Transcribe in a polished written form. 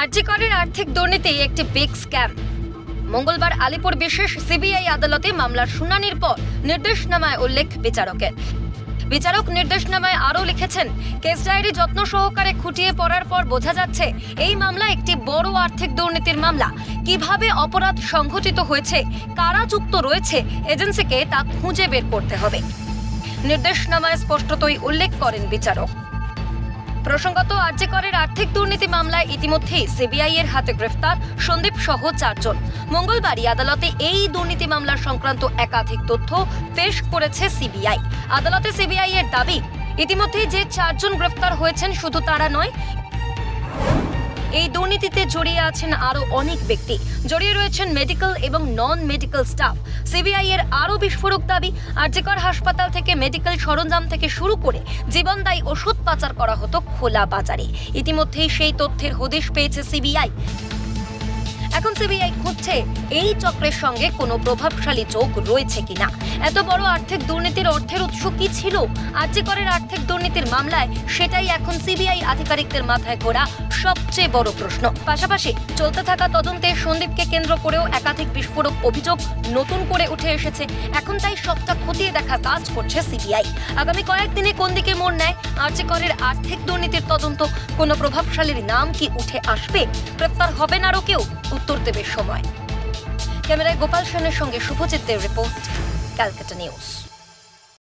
আরজি করের আর্থিক দুর্নীতি একটি বিগ স্ক্যাম। মঙ্গলবার আলিপুর বিশেষ সিবিআই আদালতে মামলার শুনানির পর নির্দেশনামায় উল্লেখ বিচারকের। বিচারক নির্দেশনামায় আরও লিখেছেন, কেস ডায়েরি যত্ন সহকারে খুঁটিয়ে পড়ার পর বোঝা যাচ্ছে এই মামলা একটি বড় আর্থিক দুর্নীতির মামলা। কিভাবে অপরাধ সংঘটিত হয়েছে, কারা যুক্ত রয়েছে এজেন্সিকে তা খুঁজে বের করতে হবে। নির্দেশনামায় স্পষ্টতই উল্লেখ করেন বিচারক। প্রসঙ্গত, আরজি করের আর্থিক দুর্নীতি মামলায় ইতিমধ্যেই সিবিআই এর হাতে গ্রেফতার সন্দীপ সহ 4 জন। মঙ্গলবারই আদালতে এই দুর্নীতি মামলা সংক্রান্ত একাধিক তথ্য পেশ করেছে সিবিআই। আদালতে সিবিআই এর দাবি, ইতিমধ্যেই যে 4 জন গ্রেফতার হয়েছেন শুধু তারা নয়, এই দুর্নীতিতে জড়িয়ে আছেন আরো অনেক ব্যক্তি। জড়িয়ে রয়েছেন মেডিকেল এবং নন মেডিকেল স্টাফ। সিবিআই এর আরো বিস্ফোরক দাবি, আরজি কর হাসপাতাল থেকে মেডিকেল সরঞ্জাম থেকে শুরু করে জীবনদায়ী ওষুধ পাচার করা হতো খোলা বাজারে। ইতিমধ্যেই সেই তথ্যের হদিশ পেয়েছে সিবিআই। এখন সিবিআই খুঁজছে এই চক্রের সঙ্গে কোনো প্রভাবশালী যোগ রয়েছে কিনা। এত বড় আর্থিক দুর্নীতির অর্থের উৎস কি ছিল আরজি করের আর্থিক দুর্নীতির মামলায়, সেটাই এখন সিবিআই আধিকারিকদের মাথায় ঘোরা সবচেয়ে বড় প্রশ্ন। পাশাপাশি চলতে থাকা তদন্তে সন্দীপকে কেন্দ্র করেও একাধিক বিস্ফোরক অভিযোগ নতুন করে উঠে এসেছে। এখন তাই সবটা খতিয়ে দেখার কাজ করছে সিবিআই। আগামী কয়েকদিনে কোন দিকে মোড় নেয় আরজি করের আর্থিক দুর্নীতির তদন্ত, কোনো প্রভাবশালীর নাম কি উঠে আসবে, গ্রেফতার হবেন আরও কেউ, উত্তর দেবে সময়। ক্যামেরায় গোপাল সেনের সঙ্গে শুভজিৎ দের রিপোর্ট, ক্যালকাটা নিউজ।